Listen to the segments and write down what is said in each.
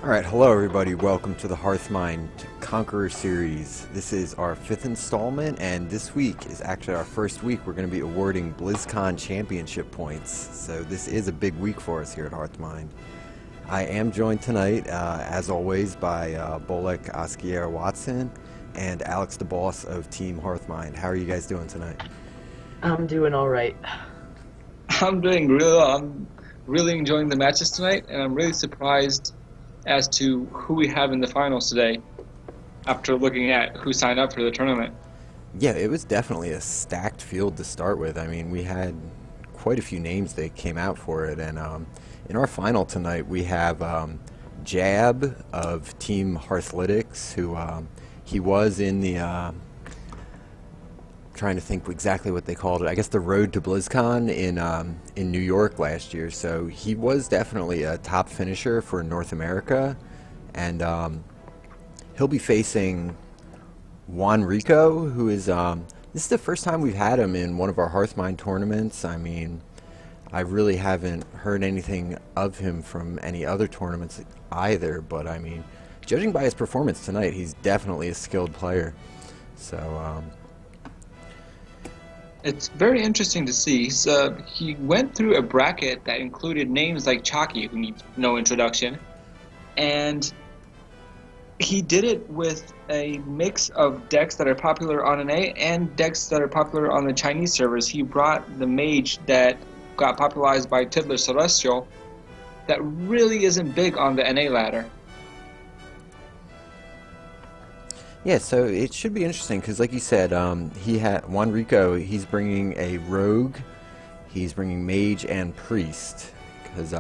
Alright, hello everybody, welcome to the Hearthmind Conqueror series. This is our 5th installment, and this week is actually our first week we're going to be awarding BlizzCon championship points. So this is a big week for us here at Hearthmind. I am joined tonight, as always, by Bolek Askier Watson and Alex the Boss of Team Hearthmind. How are you guys doing tonight? I'm doing all right. I'm doing really well. I'm really enjoying the matches tonight, and I'm really surprised as to who we have in the finals today after looking at who signed up for the tournament. Yeah, it was definitely a stacked field to start with. I mean, we had quite a few names that came out for it, and in our final tonight we have Jab of Team Hearthlytics, who he was in the trying to think exactly what they called it. I guess the Road to BlizzCon in New York last year. So he was definitely a top finisher for North America, and he'll be facing WeonRico, who is this is the first time we've had him in one of our Hearthmind tournaments. I mean, I really haven't heard anything of him from any other tournaments either, but I mean, judging by his performance tonight, he's definitely a skilled player. So It's very interesting to see. He went through a bracket that included names like Chalky, who needs no introduction, and he did it with a mix of decks that are popular on NA and decks that are popular on the Chinese servers. He brought the mage that got popularized by Tiddler Celestial that really isn't big on the NA ladder. yeah, so it should be interesting because, like you said, he had WeonRico. He's bringing a rogue, he's bringing mage and priest, because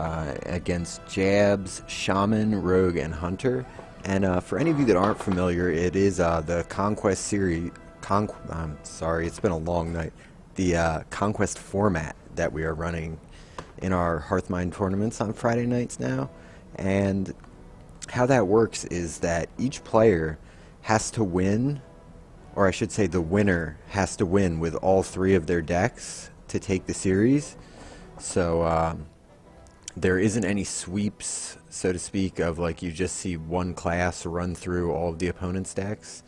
against Jabs, shaman, rogue, and hunter. And for any of you that aren't familiar, it is the Conquest series. I'm sorry, it's been a long night. The Conquest format that we are running in our Hearthmind tournaments on Friday nights now. And how that works is that each player has to win, or I should say the winner has to win with all three of their decks to take the series. So there isn't any sweeps, so to speak, of like you just see one class run through all of the opponent's decks.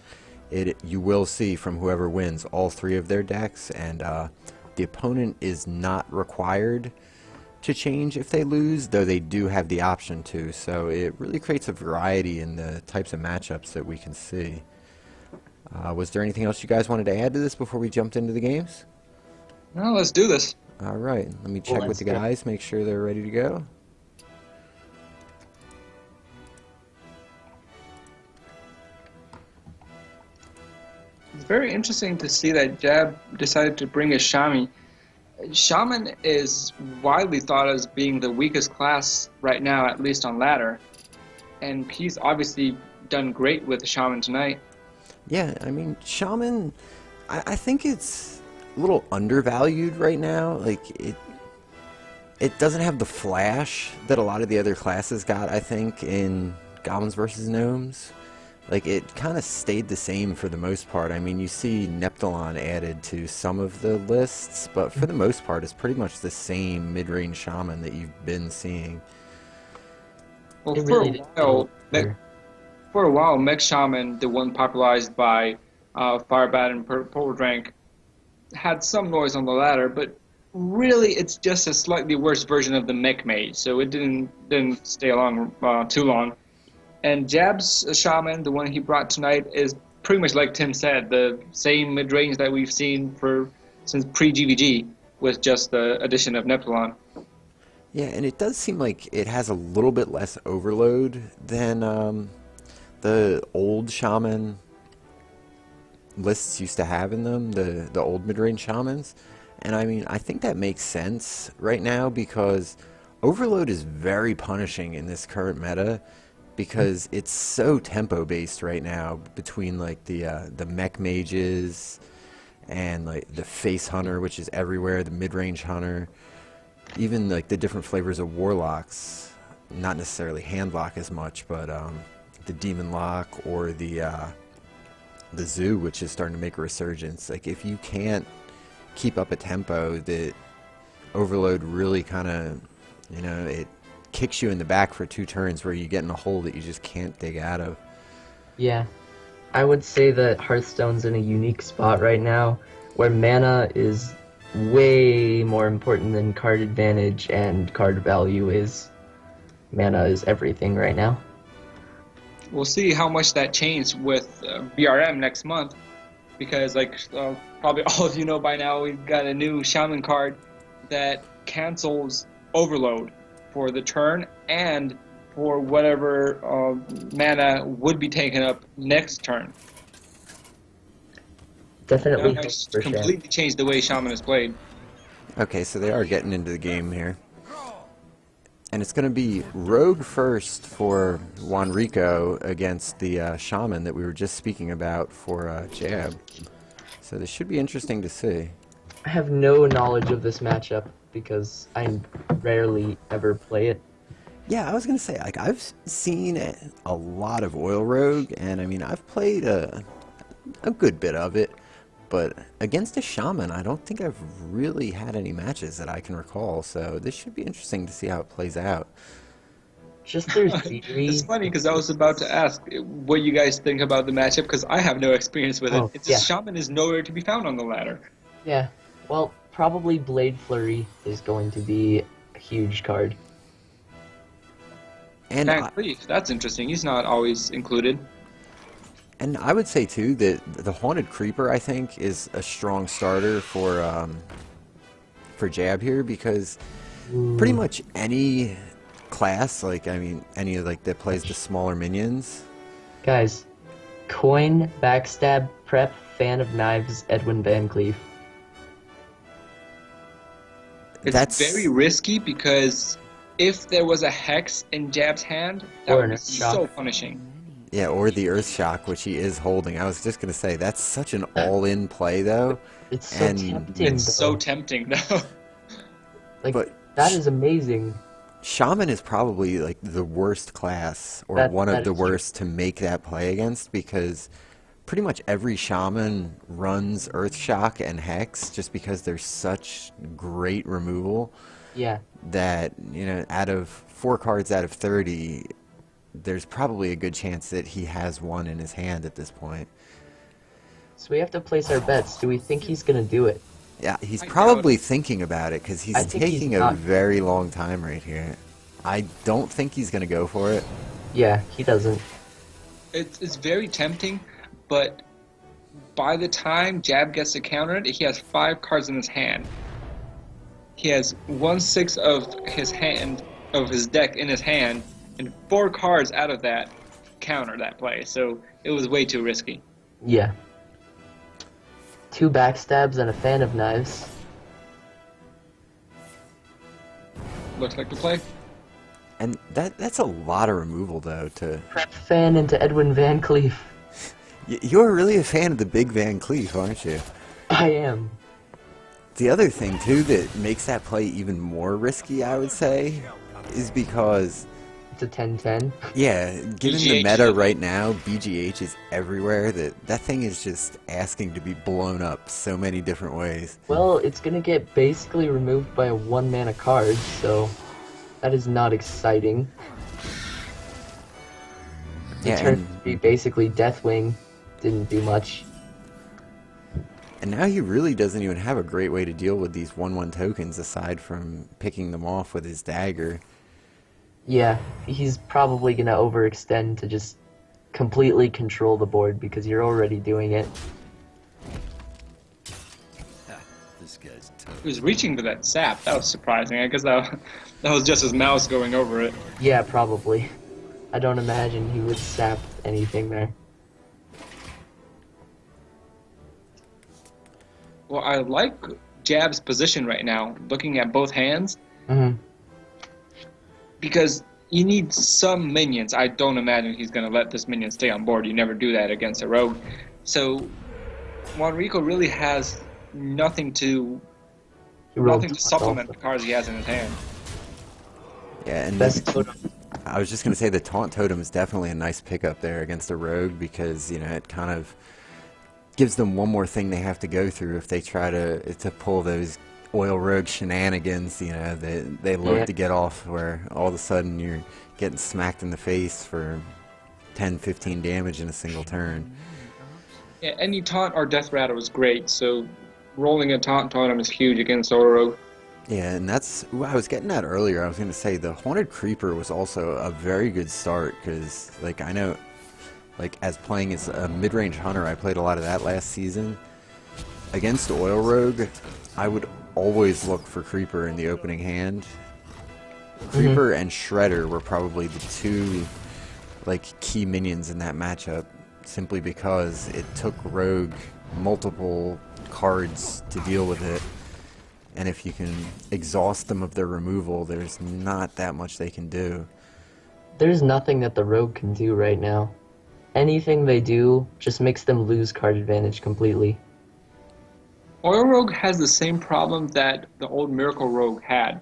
You will see from whoever wins all three of their decks, and the opponent is not required to change if they lose, though they do have the option to. So it really creates a variety in the types of matchups that we can see. Was there anything else you guys wanted to add to this before we jumped into the games? Well, let's do this. All right, let me check with the guys, make sure they're ready to go. It's very interesting to see that Jab decided to bring a Shaman. Shaman is widely thought as being the weakest class right now, at least on ladder. And he's obviously done great with the Shaman tonight. Yeah, I mean, Shaman, I think it's a little undervalued right now. Like, it doesn't have the flash that a lot of the other classes got, I think, in Goblins vs. Gnomes. Like, it kind of stayed the same for the most part. I mean, you see Neptulon added to some of the lists, but for the most part, it's pretty much the same mid-range shaman that you've been seeing. Well, It really for a while, Mech Shaman, the one popularized by Firebat and Purple Drank, had some noise on the ladder, but really it's just a slightly worse version of the Mech Mage, so it didn't stay along too long. And Jab's Shaman, the one he brought tonight, is pretty much like Tim said, the same mid-range that we've seen since pre-GVG, with just the addition of Neptulon. Yeah, and it does seem like it has a little bit less overload than the old shaman lists used to have in them, the old mid-range shamans. And I mean, I think that makes sense right now because overload is very punishing in this current meta, because it's so tempo based right now between like the mech mages and like the face hunter, which is everywhere, the mid-range hunter, even like the different flavors of warlocks, not necessarily handlock as much, but the demon lock or the zoo, which is starting to make a resurgence. Like, if you can't keep up a tempo, the overload really kind of, it kicks you in the back for 2 turns where you get in a hole that you just can't dig out of. Yeah. I would say that Hearthstone's in a unique spot right now where mana is way more important than card advantage and card value is. Mana is everything right now. We'll see how much that changed with BRM next month, because probably all of you know by now, we've got a new Shaman card that cancels Overload for the turn and for whatever mana would be taken up next turn. Definitely That helps for completely changed the way Shaman is played. Okay, so they are getting into the game here. And it's going to be Rogue first for WeonRico against the Shaman that we were just speaking about for Jab. So this should be interesting to see. I have no knowledge of this matchup because I rarely ever play it. Yeah, I was going to say, like, I've seen a lot of Oil Rogue, and I mean, I've played a good bit of it. But against a Shaman, I don't think I've really had any matches that I can recall, so this should be interesting to see how it plays out. Just their theory. It's funny because I was about to ask what you guys think about the matchup, because I have no experience with it. Oh, It's yeah. just Shaman is nowhere to be found on the ladder. Yeah, well, probably Blade Flurry is going to be a huge card. And Van Cleef, that's interesting. He's not always included. And I would say, too, that the Haunted Creeper, I think, is a strong starter for Jab here, because pretty much any class, like, I mean, any like that plays the smaller minions. Guys, Coin, Backstab, Prep, Fan of Knives, Edwin Van Cleef. It's very risky because if there was a Hex in Jab's hand, that Or would an be Earthshock. so punishing. Yeah, or the Earthshock, which he is holding. I was just going to say, that's such an all-in play, though. It's so And tempting, It's so though. tempting, though. Like, But that is amazing. Shaman is probably, like, the worst class, or That- one that of the is true. worst to make that play against, because pretty much every Shaman runs Earthshock and Hex just because they're such great removal Yeah. that, you know, out of 4 cards out of 30, there's probably a good chance that he has one in his hand at this point. So we have to place our bets. Do we think he's gonna do it? Yeah, he's I doubt probably it. thinking about it because he's I think he's taking a not. very long time right here. I don't think he's going to go for it. Yeah, he doesn't. It's very tempting, but by the time Jab gets to counter it, he has 5 cards in his hand. He has 1/6 of his deck in his hand, and 4 cards out of that counter that play. So it was way too risky. Yeah. 2 Backstabs and a Fan of Knives. Looks like the play. And that's a lot of removal, though. Prep Fan into Edwin Van Cleef. You're really a fan of the big Van Cleef, aren't you? I am. The other thing, too, that makes that play even more risky, I would say, is because, It's a 10-10. yeah, given the BGH. meta right now, BGH is everywhere. That thing is just asking to be blown up so many different ways. Well, it's gonna get basically removed by a 1-mana card, so that is not exciting. Yeah, It turned and- to be basically Deathwing. Didn't do much. And now he really doesn't even have a great way to deal with these 1/1 tokens aside from picking them off with his dagger. Yeah, he's probably gonna overextend to just completely control the board because you're already doing it. This guy's tough. He was reaching for that sap. That was surprising. I guess that was just his mouse going over it. Yeah, probably. I don't imagine he would sap anything there. Well, I like Jab's position right now, looking at both hands, hmm because you need some minions. I don't imagine he's going to let this minion stay on board. You never do that against a rogue. So WeonRico really has nothing to He rolled nothing to too much supplement also. the cards he has in his hand. Yeah, and Best this, totem. I was just going to say the Taunt Totem is definitely a nice pickup there against a rogue because, you know, it kind of gives them one more thing they have to go through if they try to pull those oil rogue shenanigans, you know, they love Yeah. to get off where all of a sudden you're getting smacked in the face for 10, 15 damage in a single turn. Yeah, any taunt or death rattle is great, so rolling a taunt on him is huge against Oil Rogue. Yeah, and that's I was getting at earlier. I was going to say the Haunted Creeper was also a very good start because, like, I know, like, as playing as a mid-range hunter, I played a lot of that last season. Against Oil Rogue, I would always look for Creeper in the opening hand. Creeper and Shredder were probably the two, like, key minions in that matchup, simply because it took Rogue multiple cards to deal with it. And if you can exhaust them of their removal, there's not that much they can do. There's nothing that the rogue can do right now. Anything they do just makes them lose card advantage completely. Oil Rogue has the same problem that the old Miracle Rogue had.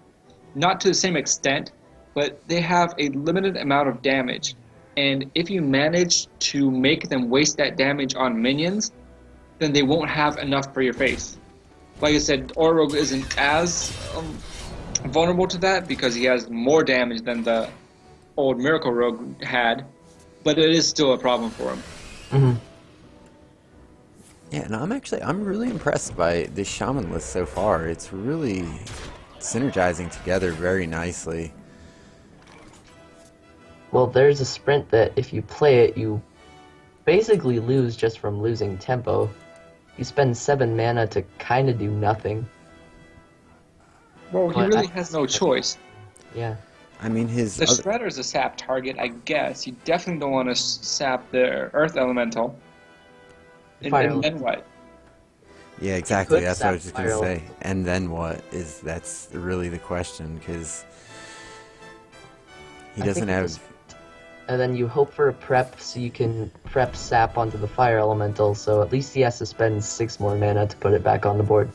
Not to the same extent, but they have a limited amount of damage. And if you manage to make them waste that damage on minions, then they won't have enough for your face. Like I said, Oil Rogue isn't as vulnerable to that because he has more damage than the old Miracle Rogue had, but it is still a problem for him. Mm-hmm. Yeah, and I'm really impressed by this Shaman list so far. It's really synergizing together very nicely. Well, there's a sprint that if you play it, you basically lose just from losing tempo. You spend 7 mana to kind of do nothing. Well, he But really has no choice. Yeah. I mean, his The other, Shredder's a sap target, I guess. You definitely don't want to sap the Earth Elemental. And Fire then what? yeah, exactly. could That's what I was sap just gonna Fire say. Elemental. And then what is that's really the question because he I doesn't think have. it's- And then you hope for a prep so you can prep sap onto the fire elemental, so at least he has to spend 6 more mana to put it back on the board.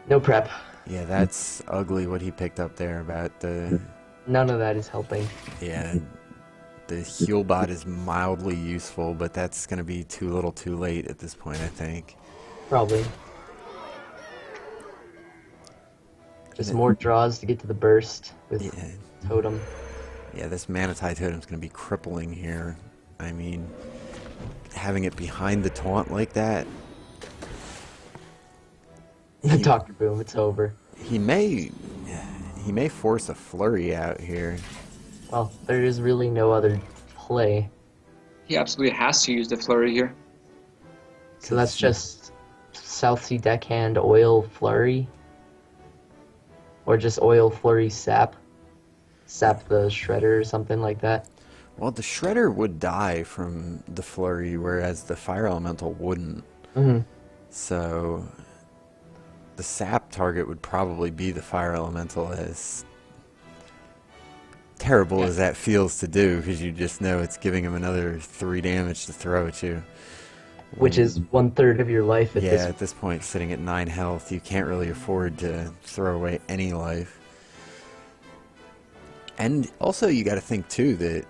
No prep. Yeah, that's ugly what he picked up there about the. None of that is helping. Yeah, the heal bot is mildly useful, but that's gonna be too little, too late at this point. I think. Probably. Just more draws to get to the burst with Yeah. Totem. Yeah, this Manatee Totem's going to be crippling here. I mean, having it behind the taunt like that, Dr. Boom, it's over. he may force a flurry out here. Well, there is really no other play. He absolutely has to use the Flurry here. So that's just South Sea Deckhand Oil Flurry? Or just Oil Flurry Sap? Sap the Shredder or something like that? Well, the Shredder would die from the flurry, whereas the Fire Elemental wouldn't. Mm-hmm. So the sap target would probably be the Fire Elemental, as terrible as that feels to do, because you just know it's giving him another 3 damage to throw at you. Which is 1/3 of your life at Yeah, this at this point, sitting at 9 health, you can't really afford to throw away any life. And also, you got to think too that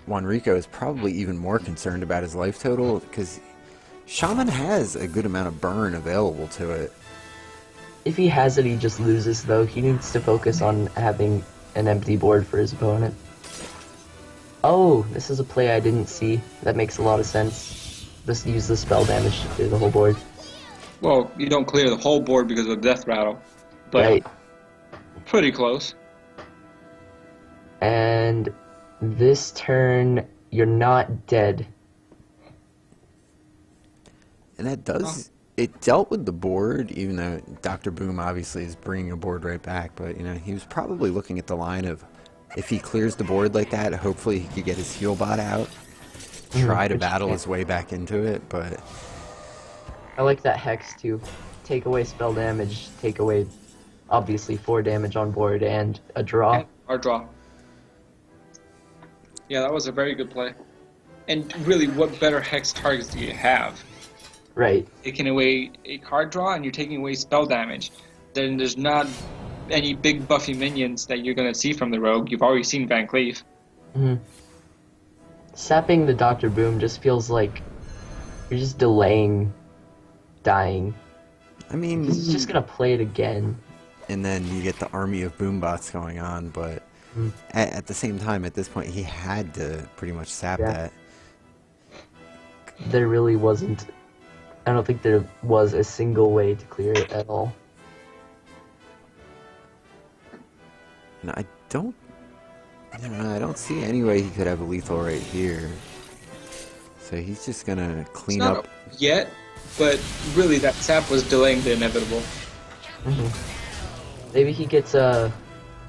WeonRico is probably even more concerned about his life total because Shaman has a good amount of burn available to it. If he has it, he just loses, though. He needs to focus on having an empty board for his opponent. Oh, this is a play I didn't see. That makes a lot of sense. Just use the spell damage to clear the whole board. Well, you don't clear the whole board because of Death Rattle, but Right. pretty close. And this turn, you're not dead. And that does... It dealt with the board, even though Dr. Boom obviously is bringing a board right back. But, you know, he was probably looking at the line of, if he clears the board like that, hopefully he could get his heal bot out, try to which battle he his way back into it, but... I like that Hex, too. Take away spell damage, take away, obviously, 4 damage on board, and a draw. And our draw. Yeah, that was a very good play. And really, what better Hex targets do you have? Right. Taking away a card draw and you're taking away spell damage. Then there's not any big buffy minions that you're going to see from the rogue. You've already seen Van Cleef. hmm Sapping the Dr. Boom just feels like you're just delaying dying. I mean, He's just gonna play it again. and then you get the army of boombots going on, but at the same time, at this point, he had to pretty much sap Yeah. that. There really wasn't. I don't think there was a single way to clear it at all. And I don't see any way he could have a lethal right here. So he's just gonna It's clean not up. yet, but really that sap was delaying the inevitable. Maybe he gets a.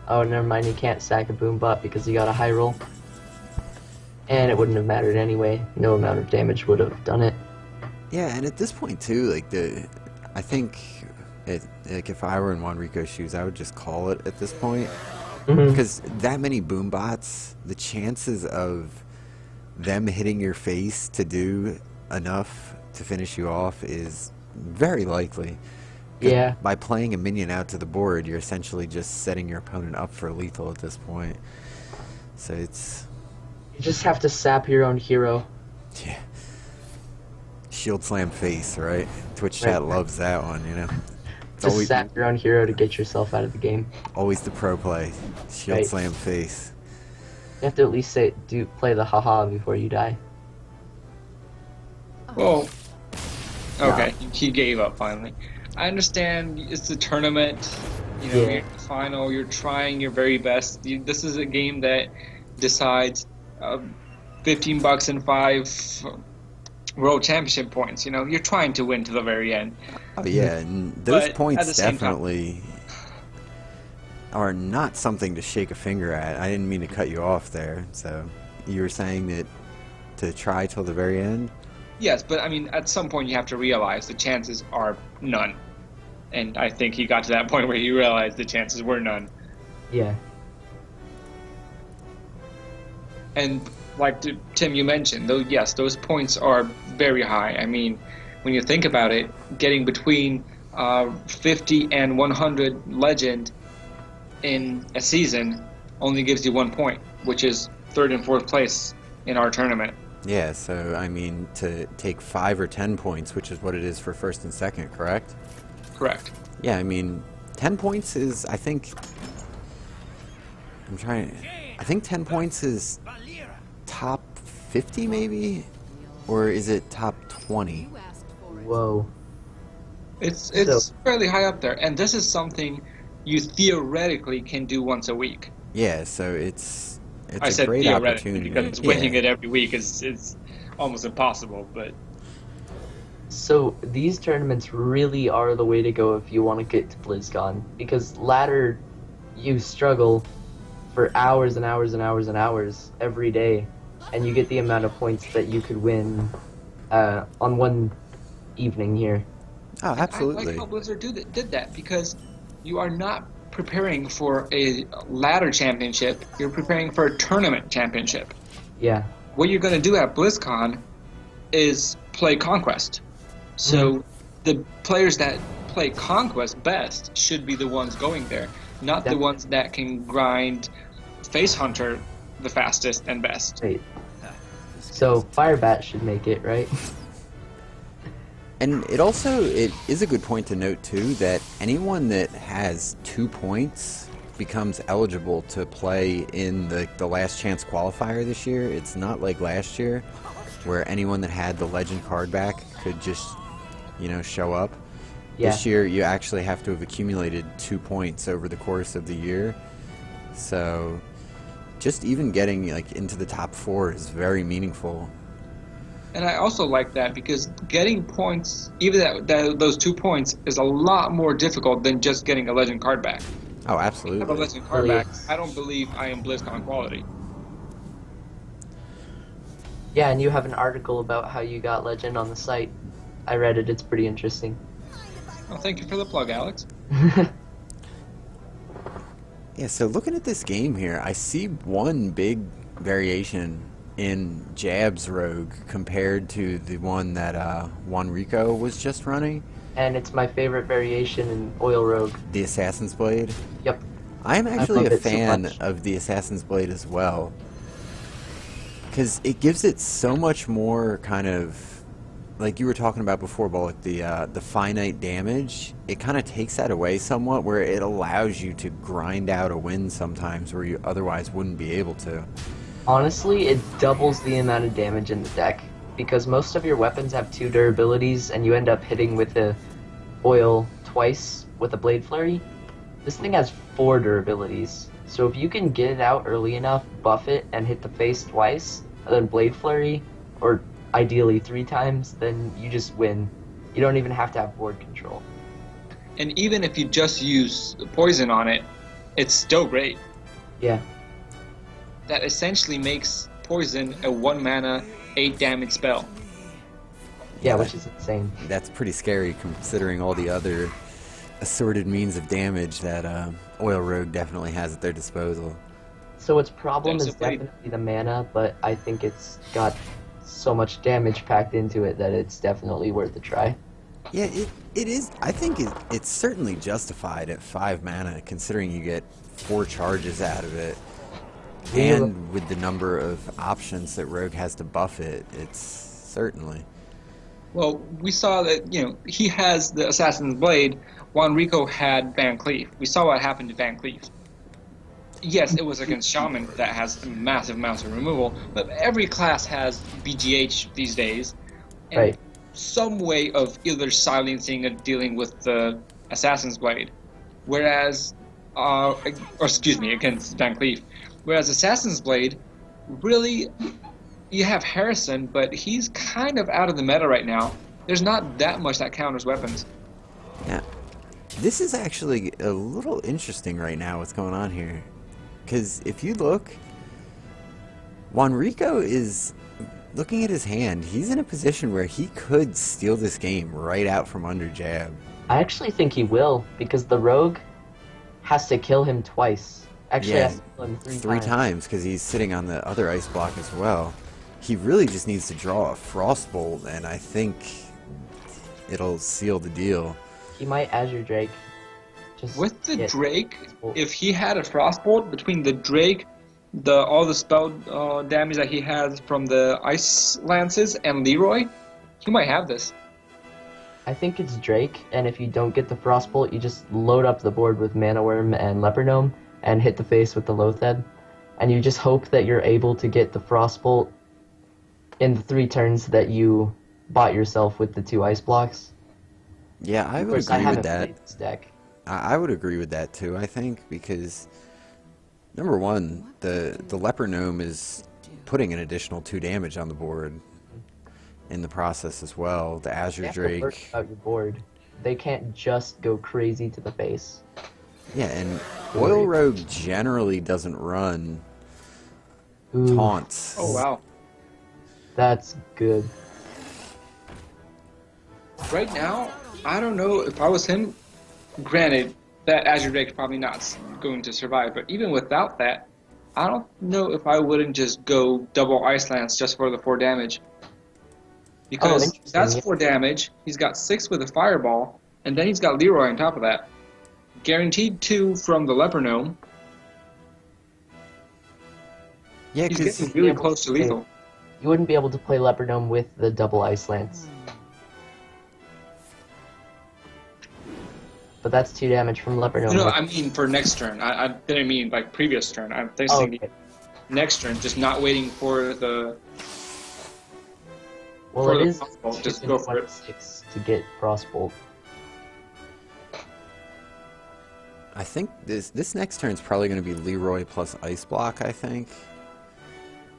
Oh, never mind. He can't sack a boombot because he got a high roll. And it wouldn't have mattered anyway. No amount of damage would have done it. Yeah, and at this point too, I think if I were in WeonRico's shoes, I would just call it at this point. Because that many boombots, the chances of them hitting your face to do enough to finish you off is very likely. 'Cause Yeah. by playing a minion out to the board, you're essentially just setting your opponent up for lethal at this point. So it's... You just have to sap your own hero. Yeah. Shield slam face, right? Twitch chat Right. loves that one, you know? It's Just always, sap your own hero to get yourself out of the game. always the pro play. Shield Right. slam face. You have to at least play the haha before you die. Well, okay, he gave up finally. I understand it's a tournament. You know, Yeah. you're in the final. You're trying your very best. This is a game that decides $15 and 5 world championship points. You know, you're trying to win to the very end. Oh yeah, and those But at points the same time- definitely are not something to shake a finger at. I didn't mean to cut you off there. So you were saying that to try till the very end? Yes, but I mean, at some point you have to realize the chances are none. And I think he got to that point where he realized the chances were none. Yeah. And like Tim, you mentioned, though, yes, those points are very high. I mean, when you think about it, getting between 50 and 100 legend in a season only gives you 1 point, which is third and fourth place in our tournament. Yeah, so I mean to take 5 or 10 points, which is what it is for first and second, correct? Correct. Yeah, I mean 10 points is I think 10 points is top 50 maybe? Or is it top 20? Whoa. It's So- fairly high up there, and this is something you theoretically can do once a week. Yeah, so it's I a said great theoretically opportunity. because winning it every week is almost impossible. But So these tournaments really are the way to go if you want to get to BlizzCon, because ladder, you struggle for hours and hours and hours and hours every day, and you get the amount of points that you could win on one evening here. Oh, I absolutely. like how Blizzard did that, because you are not preparing for a ladder championship. You're preparing for a tournament championship. Yeah. What you're going to do at BlizzCon is play Conquest. So the players that play Conquest best should be the ones going there, not the Definitely. ones that can grind Face Hunter the fastest and best. Wait. So Firebat should make it, right? And it is a good point to note too that anyone that has 2 points becomes eligible to play in the last chance qualifier this year. It's not like last year where anyone that had the legend card back could just, show up. Yeah. This year you actually have to have accumulated 2 points over the course of the year. So just even getting into the top 4 is very meaningful. And I also like that because getting points, even those 2 points, is a lot more difficult than just getting a legend card back. Oh, If I have a absolutely. legend card Really back, is. I don't believe I am BlizzCon quality. Yeah, and you have an article about how you got legend on the site. I read it. It's pretty interesting. Well, thank you for the plug, Alex. Yeah, so looking at this game here, I see one big variation in Jab's Rogue compared to the one that WeonRico was just running, And it's my favorite variation in Oil Rogue. the Assassin's Blade. Yep. I am actually love a it so fan much. of the Assassin's Blade as well, because it gives it so much more kind of like you were talking about before, Bullock, the finite damage, it kind of takes that away somewhat, where it allows you to grind out a win sometimes where you otherwise wouldn't be able to. Honestly, it doubles the amount of damage in the deck, because most of your weapons have 2 durabilities, and you end up hitting with the oil twice with a Blade Flurry. This thing has 4 durabilities, so if you can get it out early enough, buff it, and hit the face twice, and then Blade Flurry, or ideally 3 times, then you just win. You don't even have to have board control. And even if you just use poison on it, it's still great. Yeah. That essentially makes poison a 1 mana, 8 damage spell. Yeah, which is insane. That's pretty scary considering all the other assorted means of damage that Oil Rogue definitely has at their disposal. So its problem Yeah, is so pretty- definitely the mana, but I think it's got so much damage packed into it that it's definitely worth a try. Yeah, it is. I think it's certainly justified at 5 mana, considering you get 4 charges out of it. Yeah. And with the number of options that Rogue has to buff it, it's certainly. Well, we saw that, he has the Assassin's Blade. WeonRico had Van Cleef. We saw what happened to Van Cleef. Yes, it was against Shaman that has massive amounts of removal, but every class has BGH these days. And Right. some way of either silencing or dealing with the Assassin's Blade. Whereas, against Van Cleef. Whereas Assassin's Blade, really, you have Harrison, but he's kind of out of the meta right now. There's not that much that counters weapons. Yeah, this is actually a little interesting right now. What's going on here? Because if you look, WeonRico is looking at his hand. He's in a position where he could steal this game right out from under Jab. I actually think he will, because the rogue has to kill him twice. Actually, Yeah, has to kill him 3 Three times because he's sitting on the other ice block as well. He really just needs to draw a Frostbolt, and I think it'll seal the deal. He might Azure Drake. Just With the get- Drake, if he had a Frostbolt between the Drake, all the spell damage that he has from the Ice Lances, and Leroy, he might have this. I think it's Drake, and if you don't get the Frostbolt, you just load up the board with Mana Worm and Leper Gnome, and hit the face with the Loathhead. And you just hope that you're able to get the Frostbolt in the 3 turns that you bought yourself with the 2 ice blocks. Yeah, I Of would course, I agree haven't with that. played this deck. I would agree with that too, I think, because number one, the Leper Gnome is putting an additional 2 damage on the board in the process as well. The You Azure have to worry Drake. about your board. They can't just go crazy to the face. Yeah, and Oil Rogue generally doesn't run Ooh, taunts. Oh, wow. that's good. Right now, I don't know if I was him. Granted, that Azure Drake's probably not going to survive, but even without that, I don't know if I wouldn't just go double Ice Lance just for the 4 damage. Because interesting, that's yeah. 4 damage, he's got 6 with a Fireball, and then he's got Leroy on top of that. Guaranteed 2 from the Leper Gnome. Yeah, He's because getting really Yeah, close to lethal. You wouldn't be able to play Leper Gnome with the double Ice Lance. But that's 2 damage from Leper Gnome. No, I mean for next turn. I didn't mean like previous turn. I'm thinking okay. next turn, just not waiting for the... Well, for it the is Frostbolt, just go for it. 26 to get Frostbolt. I think this next turn's probably going to be Leroy plus Ice Block, I think.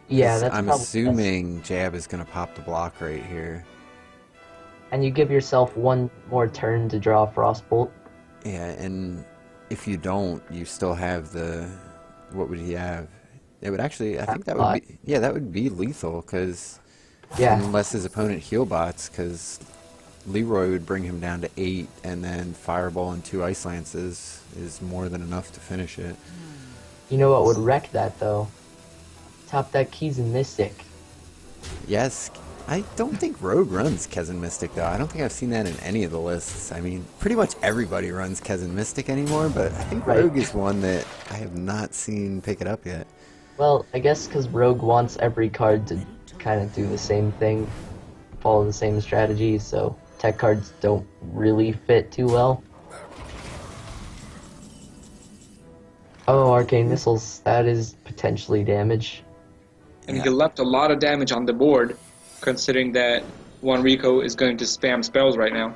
Yeah, 'Cause that's I'm probably assuming Jab is going to pop the block right here. best. And you give yourself 1 more turn to draw Frostbolt. Yeah, and if you don't, you still have the... What would he have? It would actually... I think that would be... Yeah, that would be lethal, because... Yeah. Unless his opponent heal bots, because Leroy would bring him down to 8, and then Fireball and 2 Ice Lances is more than enough to finish it. You know what would wreck that, though? Top deck Keys and Mystic. Yes, I don't think Rogue runs Kezan Mystic, though. I don't think I've seen that in any of the lists. I mean, pretty much everybody runs Kezan Mystic anymore, but I think Right. Rogue is one that I have not seen pick it up yet. Well, I guess because Rogue wants every card to kind of do the same thing. follow the same strategy, so tech cards don't really fit too well. Oh, arcane missiles, that is potentially damage. And Yeah. he left a lot of damage on the board, considering that WeonRico is going to spam spells right now.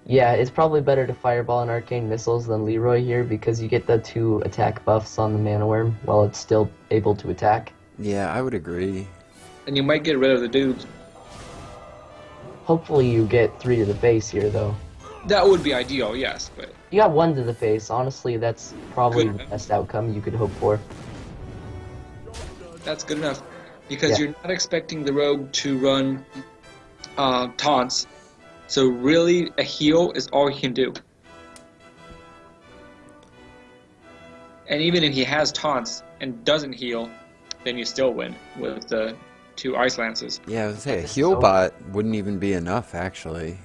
Yeah, it's probably better to fireball and arcane missiles than Leroy here because you get the 2 attack buffs on the mana worm while it's still able to attack. Yeah, I would agree. And you might get rid of the dudes. Hopefully you get 3 to the face here though. That would be ideal, yes, but You got 1 to the face, honestly that's probably Good the enough. best outcome you could hope for. that's good enough. Because Yeah. you're not expecting the rogue to run taunts, so really a heal is all he can do. And even if he has taunts and doesn't heal, then you still win with the 2 Ice Lances. Yeah, I was gonna say, a This is heal so- bot wouldn't even be enough, actually.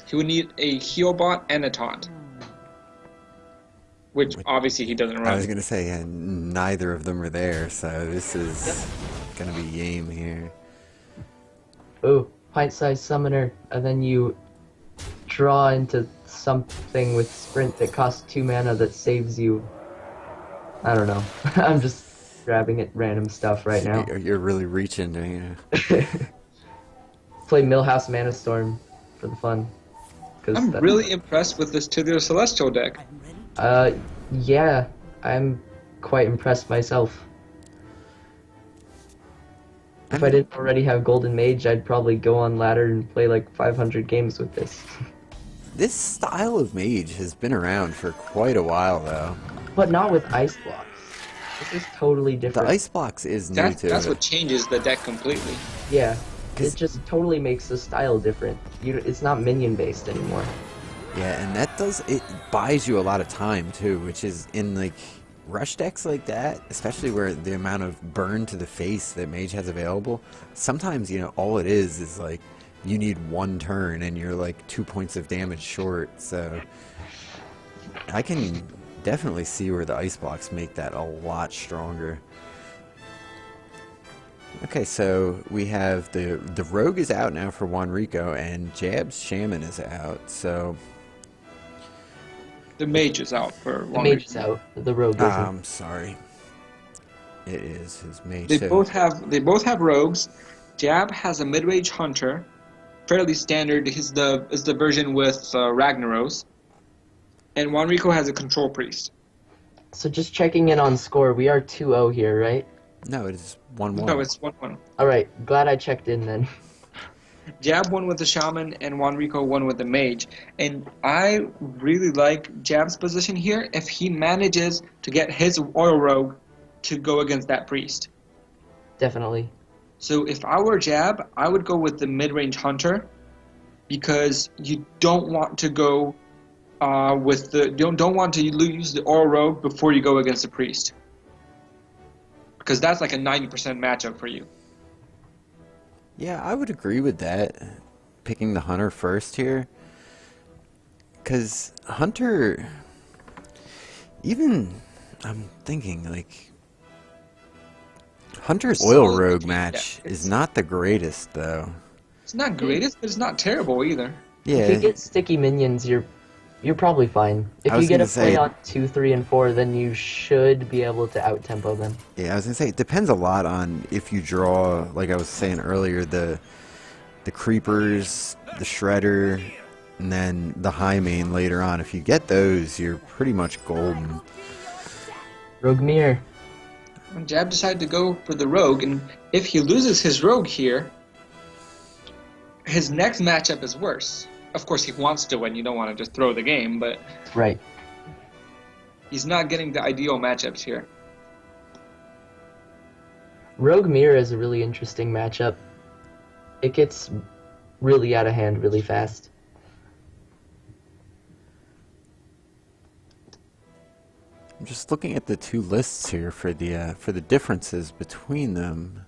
He would need a heal bot and a taunt. Which obviously he doesn't I run. was gonna say, neither of them are there, so this is gonna be game here. Ooh, pint-sized summoner, and then you draw into something with sprint that costs 2 mana that saves you. I don't know. I'm just grabbing at random stuff right now. You're really reaching, you know. Play Millhouse Mana Storm for the fun. I'm really impressed with this Tithir Celestial deck. Yeah, I'm quite impressed myself. If I didn't already have Golden Mage, I'd probably go on ladder and play like 500 games with this. This style of mage has been around for quite a while, though. But not with ice blocks. This is totally The different. ice blocks is new That's to it. what changes the deck completely. Yeah, 'Cause- it just totally makes the style different. It's not minion based anymore. Yeah, and it buys you a lot of time too, which is in like rush decks like that, especially where the amount of burn to the face that mage has available. Sometimes, all it is like you need 1 turn and you're like 2 points of damage short. So I can definitely see where the ice blocks make that a lot stronger. Okay, so we have the rogue is out now for WeonRico, and Jab's shaman is out. So The mage is out for The one mage reason. is out. The rogue isn't. I'm sorry. It is his mage. They so- both have rogues. Jab has a mid-range hunter, fairly standard. Is the version with Ragnaros, and WeonRico has a control priest. So just checking in on score, we are 2-0 here, right? No, it is 1-1. No, it's 1-1. Alright, glad I checked in then. Jab won with the shaman, and WeonRico won with the mage. And I really like Jab's position here if he manages to get his oil rogue to go against that priest. Definitely. So if I were Jab, I would go with the mid-range hunter, because you don't want to go don't want to use the oil rogue before you go against the priest, because that's like a 90% matchup for you. Yeah, I would agree with that. Picking the hunter first here. Because hunter... Even... I'm thinking, like... Hunter's Solid oil rogue team, match yeah. is not the greatest, though. It's not greatest, but it's not terrible either. Yeah, If you get sticky minions, you're probably fine. If I you was get gonna a play say- on 2, 3, and 4, then you should be able to out-tempo them. yeah, I was gonna say, it depends a lot on if you draw, like I was saying earlier, the creepers, the shredder, and then the high main later on. If you get those, you're pretty much golden. Rogue Mirror. When Jab decided to go for the rogue, and if he loses his rogue here, his next matchup is worse. Of course, he wants to win. You don't want to just throw the game, but Right. he's not getting the ideal matchups here. Rogue Mirror is a really interesting matchup. It gets really out of hand really fast. I'm just looking at the 2 lists here for the differences between them.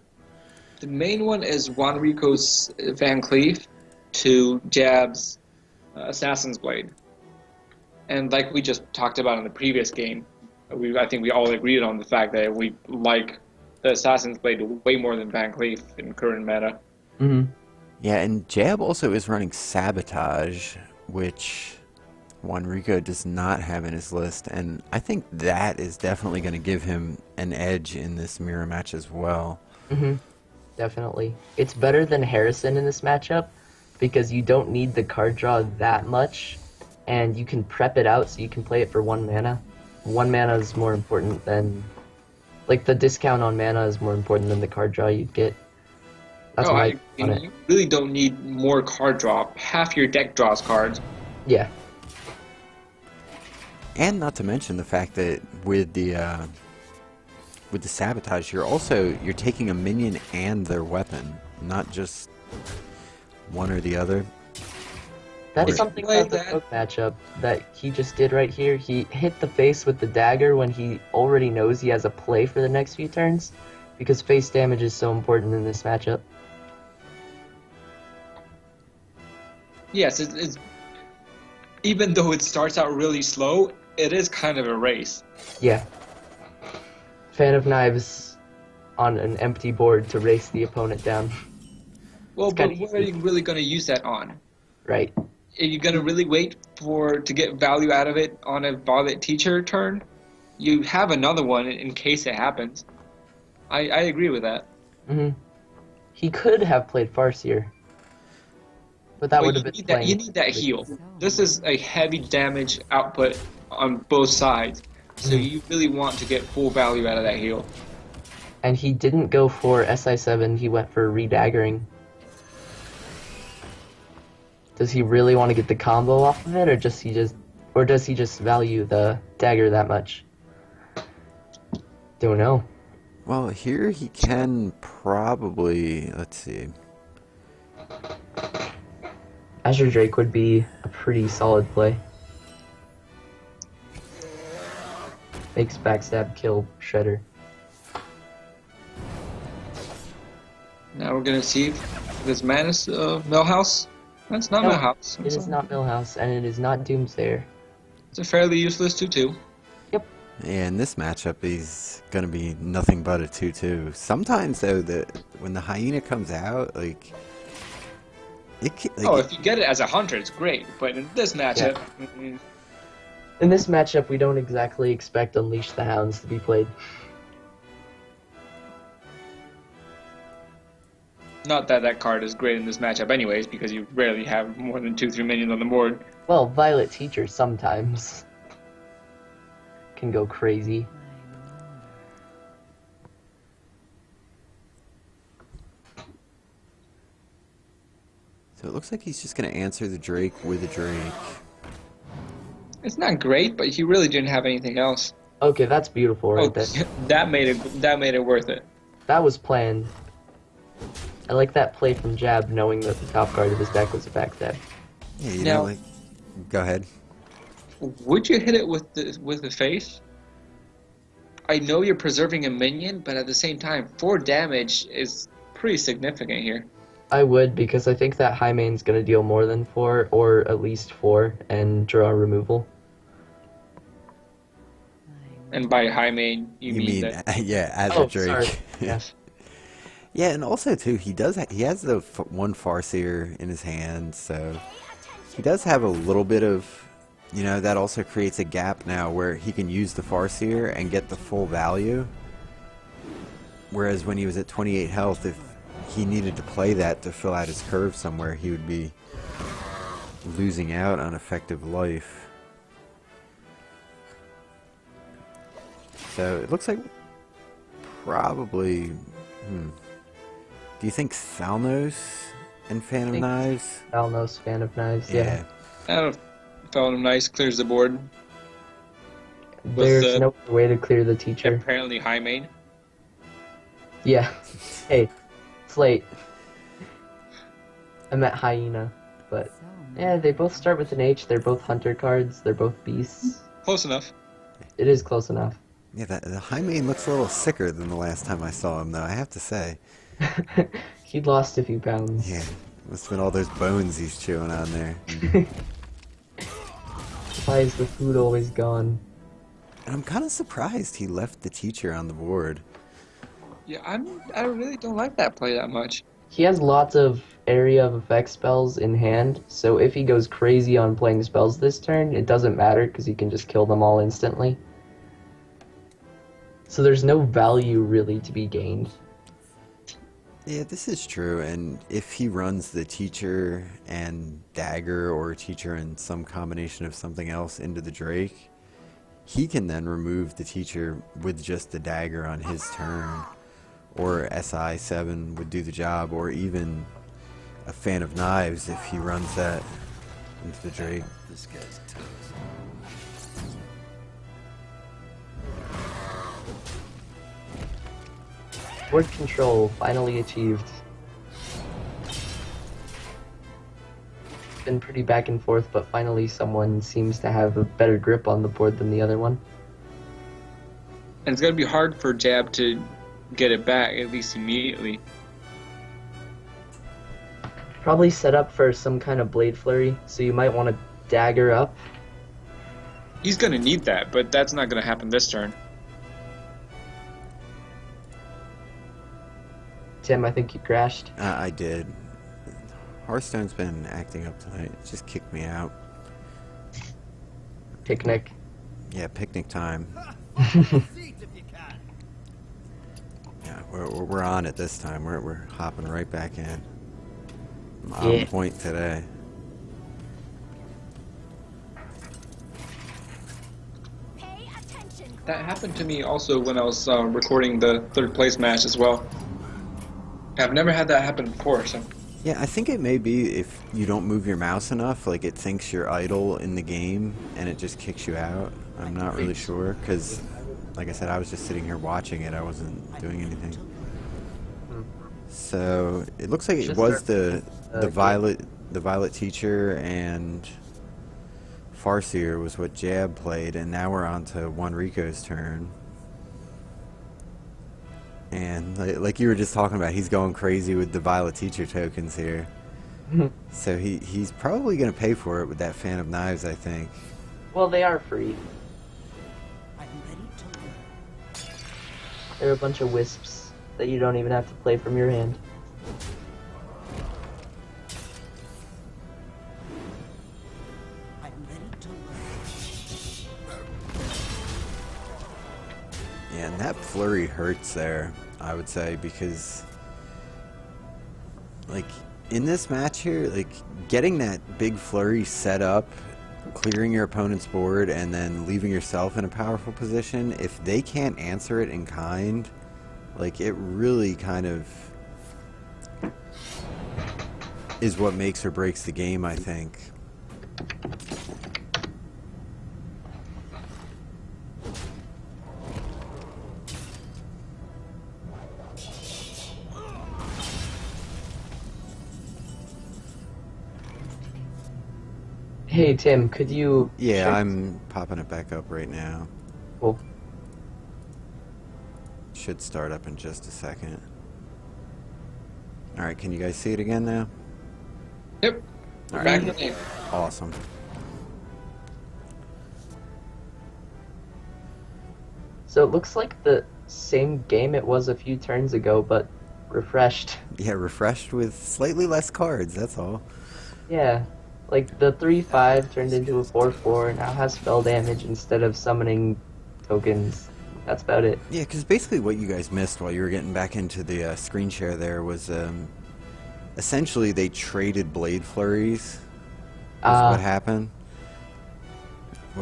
The main one is WeonRico's Van Cleef to Jab's Assassin's Blade. And like we just talked about in the previous game, I think we all agreed on the fact that we like the Assassin's Blade way more than Van Cleef in current meta. Mm-hmm. Yeah, and Jab also is running Sabotage, which WeonRico does not have in his list, and I think that is definitely going to give him an edge in this mirror match as well. Mm-hmm. Definitely. It's better than Harrison in this matchup because you don't need the card draw that much, and you can prep it out so you can play it for 1 mana. 1 mana is more important than... Like, the discount on mana is more important than the card draw you'd get. That's No, my I take on mean, it. you really don't need more card draw. Half your deck draws cards. Yeah. And not to mention the fact that with the Sabotage, you're taking a minion and their weapon, not just one or the other. That's Or- something Play about the that- Rogue matchup that he just did right here. He hit the face with the dagger when he already knows he has a play for the next few turns, because face damage is so important in this matchup. Yes, it's even though it starts out really slow, it is kind of a race. Yeah. Fan of Knives on an empty board to race the opponent down. Well, It's but kinda what are you really going to use that on? Right. Are you going to really wait to get value out of it on a Violet Teacher turn? You have another one in case it happens. I agree with that. Hmm. He could have played Farseer, but that But would you have been need that, playing. you need that heal. This is a heavy damage output on both sides, so Mhm. you really want to get full value out of that heal. And he didn't go for SI7, he went for redaggering. Does he really want to get the combo off of it, or does he just value the dagger that much? Don't know. Well, here he can probably, let's see. Azure Drake would be a pretty solid play. Makes backstab kill Shredder. Now we're going to see if this man is Millhouse. That's not No, Millhouse. It is not Millhouse, and it is not Doomsayer. It's a fairly useless 2-2. Yeah, in this matchup, he's gonna be nothing but a 2/2. Sometimes though, when the hyena comes out, like Oh, if you get it as a hunter, it's great. But in this matchup, In this matchup, we don't exactly expect Unleash the Hounds to be played. not that that card is great in this matchup anyways, because you rarely have more than 2-3 minions on the board. Well, Violet Teacher sometimes can go crazy. So it looks like he's just gonna answer the Drake with a Drake. It's not great, but he really didn't have anything else. Okay, that's beautiful right Oh, there. that made it worth it. That was planned. I like that play from Jab, knowing that the top card of his deck was a backstab. Yeah, you Now- know, like, go ahead. Would you hit it with the face? I know you're preserving a minion, but at the same time, 4 damage is pretty significant here. I would, because I think that high main's gonna deal more than 4, or at least 4, and draw removal. And by high main, you mean that. yeah, as Oh, a Drake. sorry. Yes. Yeah, and also too, he has the one Farseer in his hand, so he does have a little bit of, that also creates a gap now where he can use the Farseer and get the full value. Whereas when he was at 28 health, if he needed to play that to fill out his curve somewhere, he would be losing out on effective life. So it looks like probably. Do you think Thalnos and Fan of Knives? Alnos, Fan of Knives, yeah. I don't know. Felon Nice clears the board. There's no other way to clear the teacher. Apparently high main. Yeah. Hey, it's late. I meant Hyena, but yeah, they both start with an H. They're both hunter cards. They're both beasts. Close enough. It is close enough. Yeah, the High Main looks a little sicker than the last time I saw him, though, I have to say. He'd lost a few pounds. Yeah, must have been all those bones he's chewing on there. Why is the food always gone? And I'm kind of surprised he left the teacher on the board. Yeah, I really don't like that play that much. He has lots of area of effect spells in hand, so if he goes crazy on playing spells this turn, it doesn't matter because he can just kill them all instantly. So there's no value really to be gained. Yeah, this is true, and if he runs the teacher and dagger or teacher and some combination of something else into the Drake, he can then remove the teacher with just the dagger on his turn, or SI7 would do the job, or even a Fan of Knives if he runs that into the Drake. This guy's toast. Board control finally achieved. Been pretty back and forth, but finally someone seems to have a better grip on the board than the other one. And it's going to be hard for Jab to get it back, at least immediately. Probably set up for some kind of blade flurry, so you might want to dagger up. He's going to need that, but that's not going to happen this turn. Tim, I think you crashed. I did. Hearthstone's been acting up tonight. It just kicked me out. Picnic. Yeah, picnic time. Yeah, we're on it this time. We're hopping right back in. I'm on point today. That happened to me also when I was recording the third place match as well. I've never had that happen before, so... Yeah, I think it may be if you don't move your mouse enough, like it thinks you're idle in the game and it just kicks you out. I'm not really sure, because, like I said, I was just sitting here watching it. I wasn't doing anything. So it looks like it was the Violet Teacher and Farseer was what Jab played, and now we're on to WeonRico's turn. And like you were just talking about, he's going crazy with the Violet Teacher tokens here. So he's probably going to pay for it with that Fan of Knives, I think. Well, they are free. They're a bunch of wisps that you don't even have to play from your hand. Yeah, and that flurry hurts there, I would say, because, like, in this match here, like, getting that big flurry set up, clearing your opponent's board, and then leaving yourself in a powerful position, if they can't answer it in kind, like, it really kind of is what makes or breaks the game, I think. Hey Tim, could you... Yeah, I'm popping it back up right now. Cool. Should start up in just a second. Alright, can you guys see it again now? Yep. We're All back right. in the game. Awesome. So it looks like the same game it was a few turns ago, but refreshed. Yeah, refreshed with slightly less cards, that's all. Yeah. Like, the 3-5 turned into a 4-4, now has spell damage instead of summoning tokens. That's about it. Yeah, because basically what you guys missed while you were getting back into the screen share there was essentially they traded Blade Flurries. Was what happened.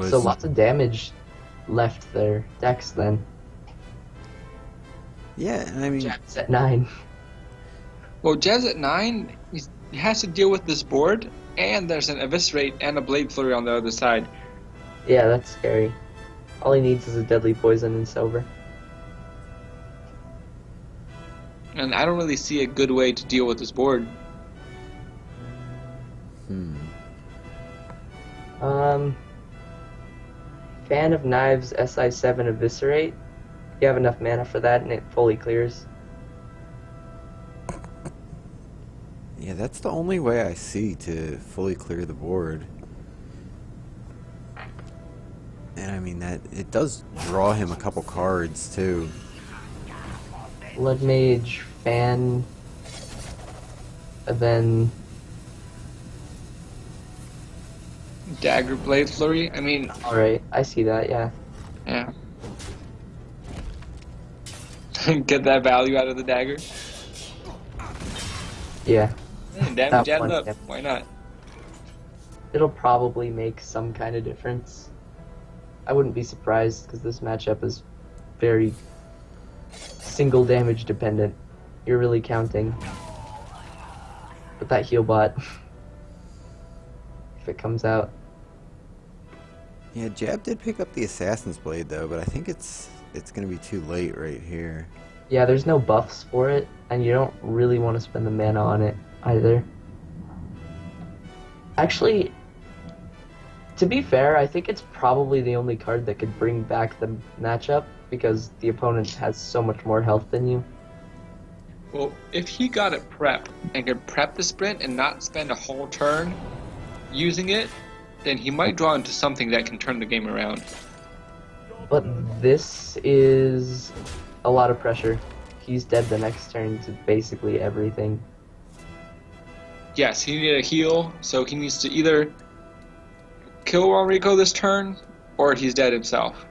So lots of damage left their decks then. Yeah, I mean... Jab's at 9. Well, Jazz at 9, he has to deal with this board, and there's an Eviscerate and a Blade Flurry on the other side. Yeah, that's scary. All he needs is a Deadly Poison and Silver. And I don't really see a good way to deal with this board. Fan of Knives, SI7 Eviscerate. You have enough mana for that and it fully clears. Yeah, that's the only way I see to fully clear the board. And I mean, that it does draw him a couple cards, too. Blood Mage, Fan. And then Dagger Blade Flurry. I mean, alright, I see that, yeah. yeah. Get that value out of the dagger. Yeah. Damage That added one, up. yeah. Why not? It'll probably make some kind of difference. I wouldn't be surprised because this matchup is very single damage dependent. You're really counting. But that heal bot, if it comes out. Yeah, Jab did pick up the Assassin's Blade though, but I think it's gonna be too late right here. Yeah, there's no buffs for it, and you don't really want to spend the mana on it either. Actually, to be fair, I think it's probably the only card that could bring back the matchup because the opponent has so much more health than you. Well, if he got it prep and could prep the sprint and not spend a whole turn using it, then he might draw into something that can turn the game around. But this is a lot of pressure. He's dead the next turn to basically everything. Yes, he needed a heal, so he needs to either kill WeonRico this turn, or he's dead himself.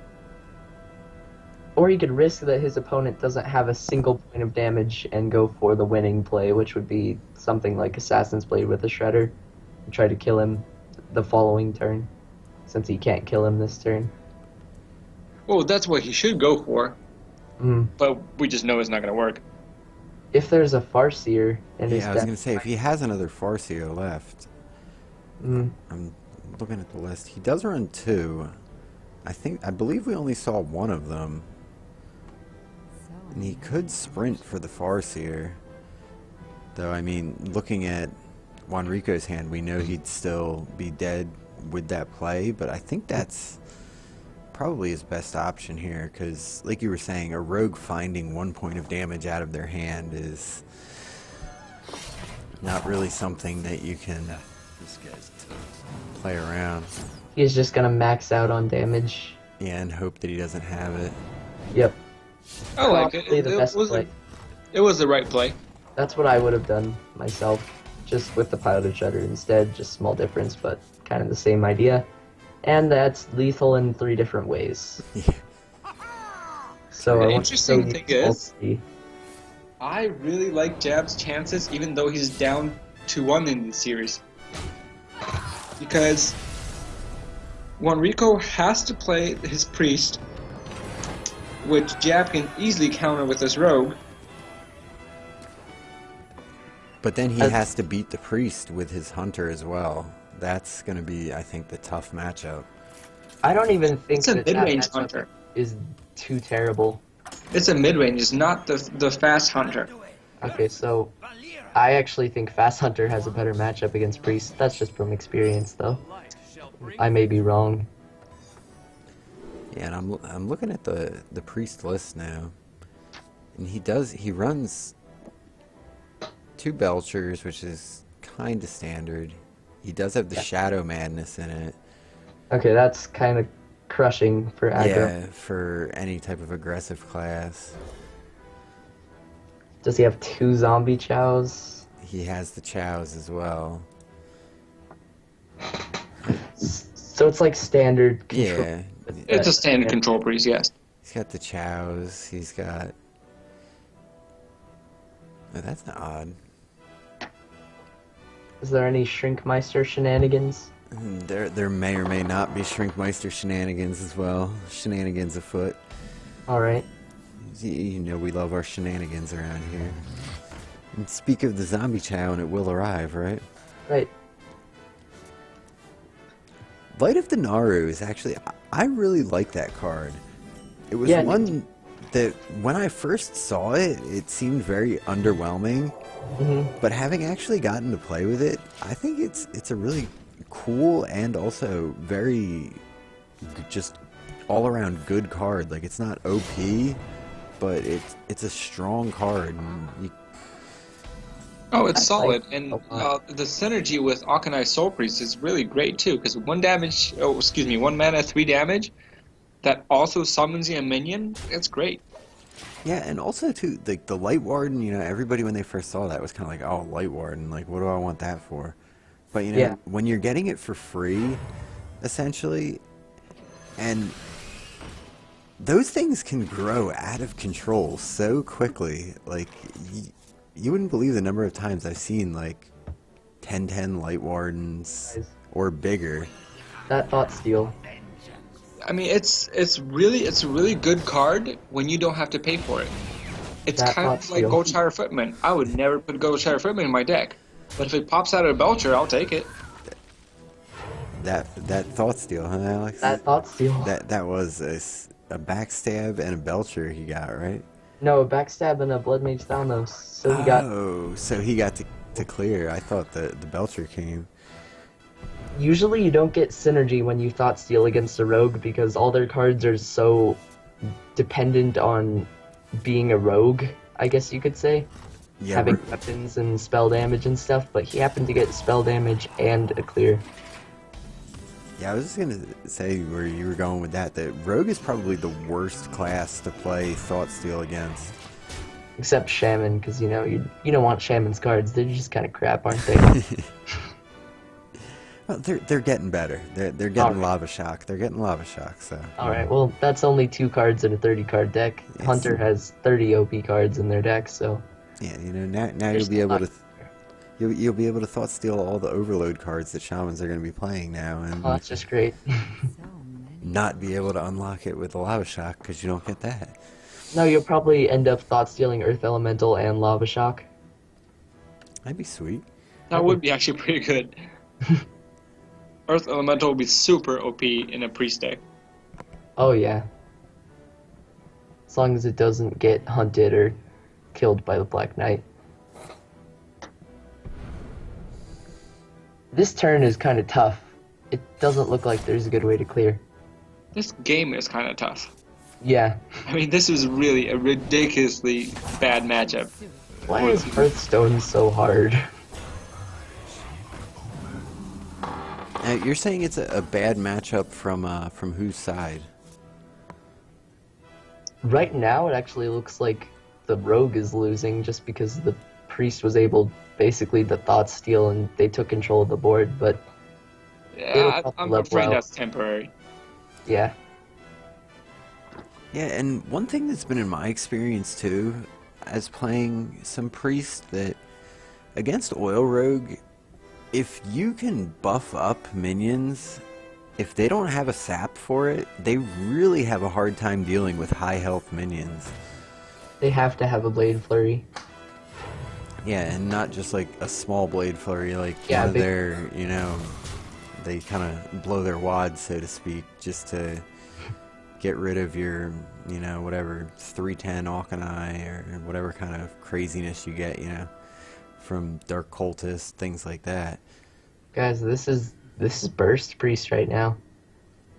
Or he could risk that his opponent doesn't have a single point of damage and go for the winning play, which would be something like Assassin's Blade with a Shredder, and try to kill him the following turn, since he can't kill him this turn. Well, that's what he should go for, but we just know it's not going to work. If there's a Farseer in his Yeah, I was deck, gonna say if he has another Farseer left, I'm looking at the list. He does run 2. I believe we only saw one of them, and he could sprint for the Farseer. Though I mean, looking at WeonRico's hand, we know he'd still be dead with that play, but I think that's probably his best option here, because like you were saying, a rogue finding 1 point of damage out of their hand is not really something that you can This guy's toast. play around. he's just gonna max out on damage. Yeah, and hope that he doesn't have it. Yep. I like it. Probably the best play. It was the right play. That's what I would have done myself, just with the Piloted Shredder instead, just small difference, but kind of the same idea. And that's lethal in 3 different ways. Yeah. So The I want interesting to thing use all is- 3. I really like Jab's chances, even though he's down 2-1 in the series. Because WeonRico has to play his priest, which Jab can easily counter with his rogue. But then he As- has to beat the priest with his hunter as well. That's going to be, I think, the tough matchup. I don't even think It's a that mid-range matchup hunter. is too terrible. It's a mid-range, it's not the fast hunter. Okay, so I actually think Fast Hunter has a better matchup against Priest. That's just from experience, though. I may be wrong. Yeah, and I'm looking at the priest list now, and he runs 2 Belchers, which is kind of standard. He does have the Shadow Madness in it. Okay, that's kind of crushing for aggro. Yeah, for any type of aggressive class. Does he have 2 Zombie Chows? He has the Chows as well. So it's like standard control. Yeah, It's a standard control priest, yes. he's got the Chows. He's got. Oh, that's not odd. Is there any Shrinkmeister shenanigans? There may or may not be Shrinkmeister shenanigans as well. Shenanigans afoot. Alright. You know we love our shenanigans around here. And speak of the zombie chow and it will arrive, right? Right. Light of the Naru is actually... I really like that card. It was Yeah, one that when I first saw it, it seemed very underwhelming. But having actually gotten to play with it, I think it's a really cool and also very just all around good card. Like, it's not OP, but it's a strong card. And Oh, it's I solid, like and a lot. the synergy with Akanai Soul Priest is really great too. Because 1 mana, 3 damage, that also summons you a minion. It's great. Yeah, and also too, like the Light Warden, everybody when they first saw that was kind of like, oh, Light Warden, like what do I want that for? But Yeah. when you're getting it for free, essentially, and those things can grow out of control so quickly. Like you wouldn't believe the number of times I've seen like 10/10 Light Wardens Guys, or bigger. that thought steal. I mean, it's a really good card when you don't have to pay for it. It's That kind thought of like steal. Goldshire Footman. I would never put Goldshire Footman in my deck, but if it pops out of a Belcher, I'll take it. That thought steal, huh, Alex? That thought steal. That was a backstab and a belcher he got, right? No, a backstab and a Blood Mage Thanos. So he got. Oh, so he got to clear. I thought the belcher came. Usually you don't get synergy when you thought steal against a rogue because all their cards are so dependent on being a rogue, I guess you could say. Yeah, Having weapons and spell damage and stuff, but he happened to get spell damage and a clear. Yeah, I was just gonna say where you were going with that. That rogue is probably the worst class to play thought steal against. Except Shaman, because you don't want Shaman's cards. They're just kind of crap, aren't they? Well, they're getting better. They're getting Alright. Lava Shock. They're getting Lava Shock. So Alright, well, that's only 2 cards in a 30 card deck. Yes. Hunter has 30 OP cards in their deck, so. yeah, now There's you'll be able not- to. You'll be able to thought steal all the overload cards that shamans are going to be playing now, and Oh, that's just great. not be able to unlock it with the Lava Shock because you don't get that. No, you'll probably end up thought stealing Earth Elemental and Lava Shock. That'd be sweet. That would be actually pretty good. Earth Elemental would be super OP in a priest deck. Oh, yeah. As long as it doesn't get hunted or killed by the Black Knight. This turn is kind of tough. It doesn't look like there's a good way to clear. This game is kind of tough. Yeah. I mean, this is really a ridiculously bad matchup. Why is Hearthstone so hard? Now, you're saying it's a bad matchup from whose side? Right now, it actually looks like the Rogue is losing just because the Priest was able basically to thought steal and they took control of the board, but Yeah, It'll I'm level afraid out. that's temporary. yeah. Yeah, and one thing that's been in my experience too, as playing some priest, that against Oil Rogue, if you can buff up minions, if they don't have a sap for it, they really have a hard time dealing with high health minions. They have to have a Blade Flurry. Yeah, and not just like a small blade flurry, like Yeah, one of big- their, they kind of blow their wad, so to speak, just to get rid of your, whatever, 310 Auchenai or whatever kind of craziness you get, from Dark Cultist, things like that. Guys, this is Burst Priest right now.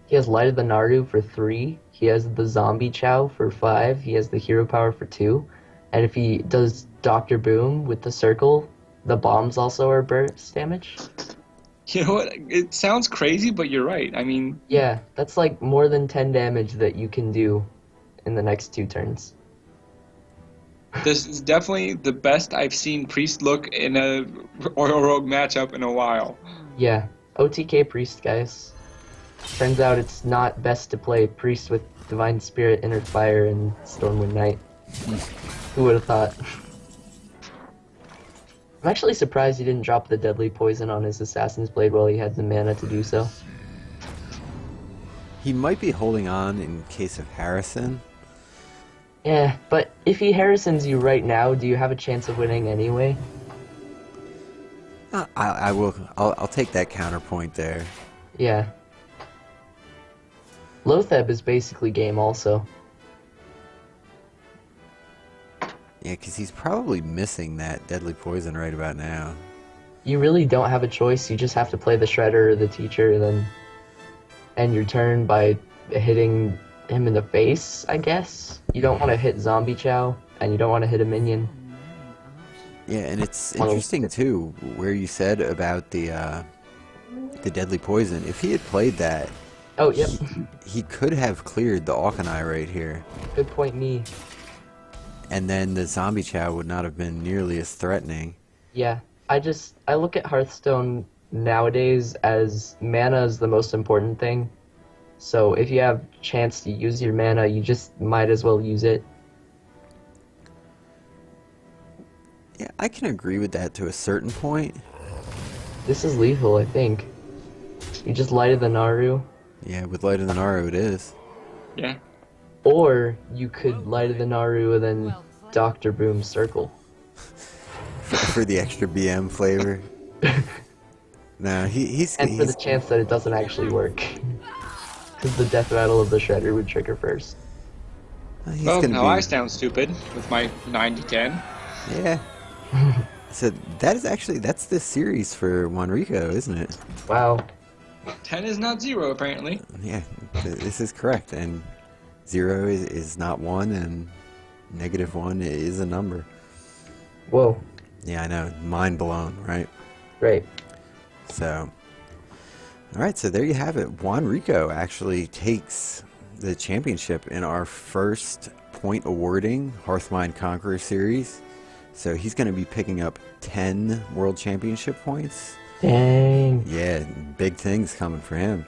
He has Light of the Naru for 3. He has the Zombie Chow for 5. He has the Hero Power for 2. And if he does Dr. Boom with the circle, the bombs also are burst damage. You know what? It sounds crazy, but you're right. I mean, Yeah, that's like more than 10 damage that you can do in the next 2 turns. this is definitely the best I've seen Priest look in a Oil Rogue matchup in a while. Yeah, OTK Priest, guys. Turns out it's not best to play Priest with Divine Spirit, Inner Fire, and Stormwind Knight. Who would have thought? I'm actually surprised he didn't drop the Deadly Poison on his Assassin's Blade while he had the mana to do so. He might be holding on in case of Harrison. Yeah, but if he Harrisons you right now, do you have a chance of winning anyway? I will. I'll take that counterpoint there. Yeah. Lotheb is basically game also. Yeah, because he's probably missing that Deadly Poison right about now. You really don't have a choice, you just have to play the Shredder or the Teacher, then end your turn by hitting him in the face, I guess? You don't want to hit Zombie Chow, and you don't want to hit a minion. Yeah, and it's Well, interesting too where you said about the Deadly Poison. If he had played that, Oh, yep. he could have cleared the Auchenai right here. Good point, me. and then the zombie chow would not have been nearly as threatening. Yeah, I look at Hearthstone nowadays as mana is the most important thing. So if you have chance to use your mana, you just might as well use it. Yeah, I can agree with that to a certain point. This is lethal, I think. You just lighted the Naru, Yeah, with Light of the Naru it is. Yeah. or you could light the Naru and then Dr. Boom circle. For the extra BM flavor. No, he's And for the chance that it doesn't actually work. Because the death rattle of the Shredder would trigger first. he's Well, gonna now be. I sound stupid with my 90-10. Yeah. So that's the series for WeonRico, isn't it? Wow. 10 is not 0, apparently. Yeah, this is correct. And 0 is not 1, and -1 is a number. Whoa. Yeah, I know. Mind blown, right? Great. So, all right. So there you have it. WeonRico actually takes the championship in our first point awarding Hearthmind Conqueror series. So he's going to be picking up 10 World Championship points. Dang. Yeah, big things coming for him.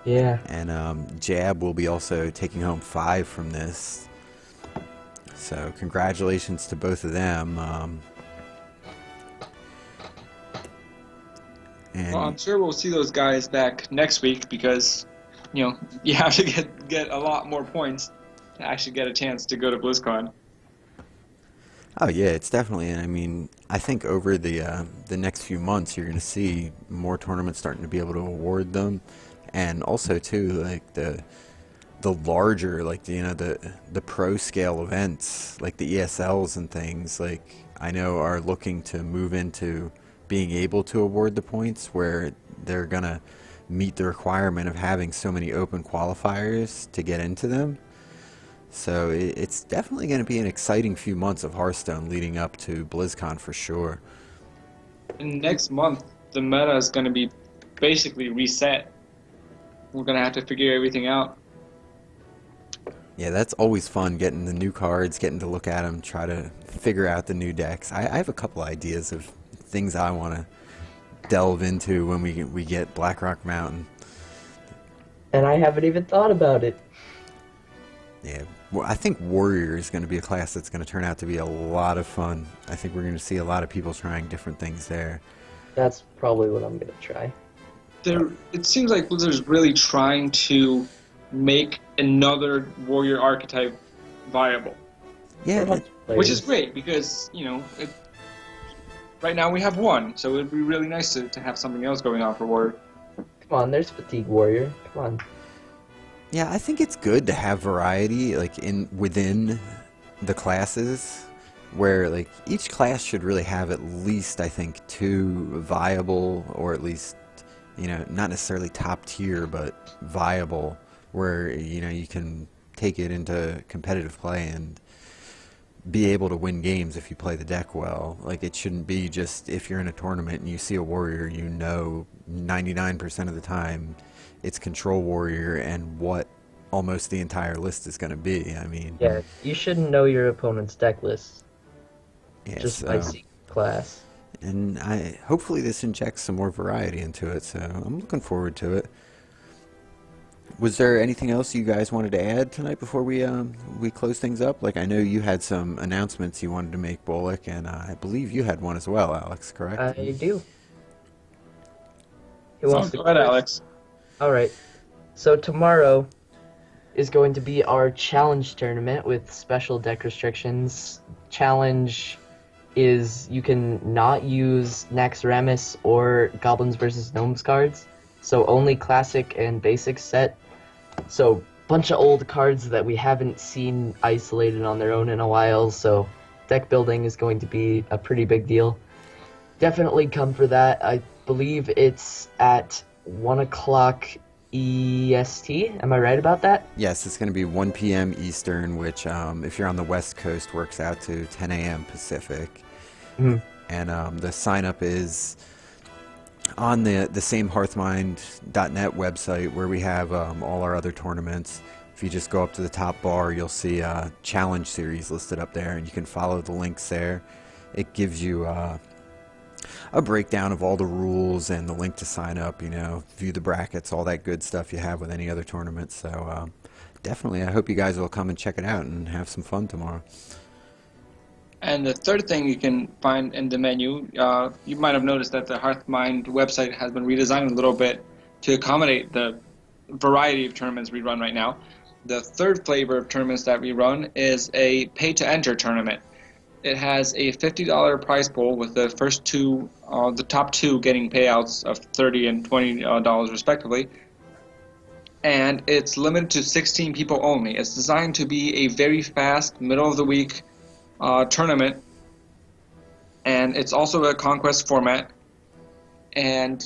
Yeah. And Jab will be also taking home 5 from this. So congratulations to both of them. And Well, I'm sure we'll see those guys back next week because, you have to get a lot more points to actually get a chance to go to BlizzCon. oh yeah, it's definitely. I mean, I think over the next few months, you're going to see more tournaments starting to be able to award them, and also too like the larger the pro scale events like the ESLs and things like I know are looking to move into being able to award the points where they're going to meet the requirement of having so many open qualifiers to get into them. So it's definitely going to be an exciting few months of Hearthstone leading up to BlizzCon for sure. And next month, the meta is going to be basically reset. We're going to have to figure everything out. Yeah, that's always fun, getting the new cards, getting to look at them, try to figure out the new decks. I have a couple ideas of things I want to delve into when we get Blackrock Mountain. And I haven't even thought about it. Yeah, well, I think Warrior is going to be a class that's going to turn out to be a lot of fun. I think we're going to see a lot of people trying different things there. That's probably what I'm going to try. It seems like Blizzard's really trying to make another warrior archetype viable, Yeah, which is great because right now we have one, so it'd be really nice to have something else going on for warrior. Come on, there's Fatigue Warrior. Come on. yeah, I think it's good to have variety like within the classes where like each class should really have at least I think 2 viable or at least not necessarily top tier but viable where you can take it into competitive play and be able to win games if you play the deck well. Like it shouldn't be just if you're in a tournament and you see a warrior, 99% of the time it's control warrior and what almost the entire list is going to be. I mean, Yeah, you shouldn't know your opponent's deck list yeah, just by seeing class. and hopefully this injects some more variety into it. So I'm looking forward to it. Was there anything else you guys wanted to add tonight before we close things up? Like I know you had some announcements you wanted to make, Bullock, and I believe you had one as well, Alex. Correct? I do. Who wants to Go ahead, first? Alex. All right. So tomorrow is going to be our challenge tournament with special deck restrictions. Challenge is you can not use Naxxramas or Goblins vs. Gnomes cards. So only classic and basic set. So bunch of old cards that we haven't seen isolated on their own in a while. So deck building is going to be a pretty big deal. Definitely come for that. I believe it's at 1 o'clock EST. Am I right about that? Yes, it's going to be 1 p.m. Eastern, which if you're on the West Coast works out to 10 a.m. Pacific. Mhm. And the sign up is on the same Hearthmind.net website where we have all our other tournaments. if you just go up to the top bar, you'll see challenge series listed up there, and you can follow the links there. It gives you a breakdown of all the rules and the link to sign up, view the brackets, all that good stuff you have with any other tournament. So definitely, I hope you guys will come and check it out and have some fun tomorrow. And the third thing you can find in the menu, you might have noticed that the Hearthmind website has been redesigned a little bit to accommodate the variety of tournaments we run right now. The third flavor of tournaments that we run is a pay-to-enter tournament. It has a $50 prize pool with the first two, the top two getting payouts of $30 and $20 respectively. And it's limited to 16 people only. It's designed to be a very fast, middle-of-the-week tournament, and it's also a conquest format. And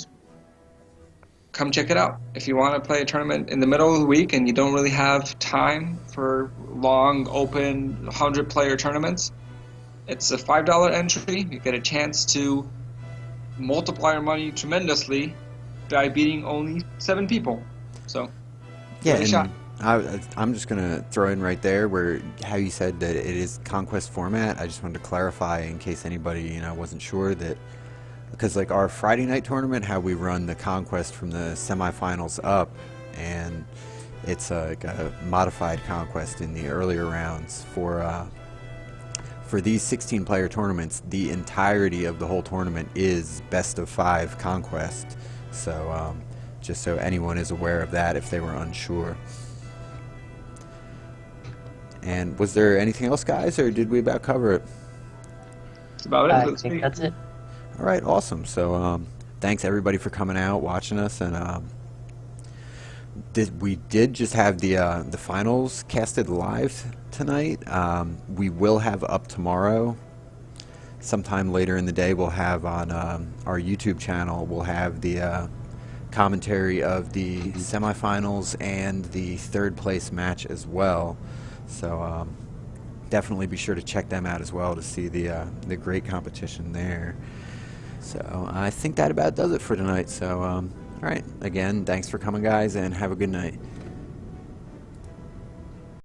come check it out. If you want to play a tournament in the middle of the week and you don't really have time for long, open, 100-player tournaments, it's a $5 entry. You get a chance to multiply your money tremendously by beating only 7 people. So, yeah, give it a shot. I'm just going to throw in right there where how you said that it is conquest format. I just wanted to clarify in case anybody wasn't sure that, because like our Friday night tournament, how we run the conquest from the semifinals up, and it's like a modified conquest in the earlier rounds. For these 16-player tournaments, the entirety of the whole tournament is best of 5 conquest. So just so anyone is aware of that if they were unsure. And was there anything else, guys, or did we about cover it? That's about it. I think that's it. All right, awesome. So thanks everybody for coming out, watching us, and we did just have the finals casted live tonight. We will have up tomorrow, sometime later in the day. We'll have on our YouTube channel. We'll have the commentary of the semifinals and the third place match as well. So definitely be sure to check them out as well to see the great competition there. So I think that about does it for tonight. So all right, again, thanks for coming, guys, and have a good night.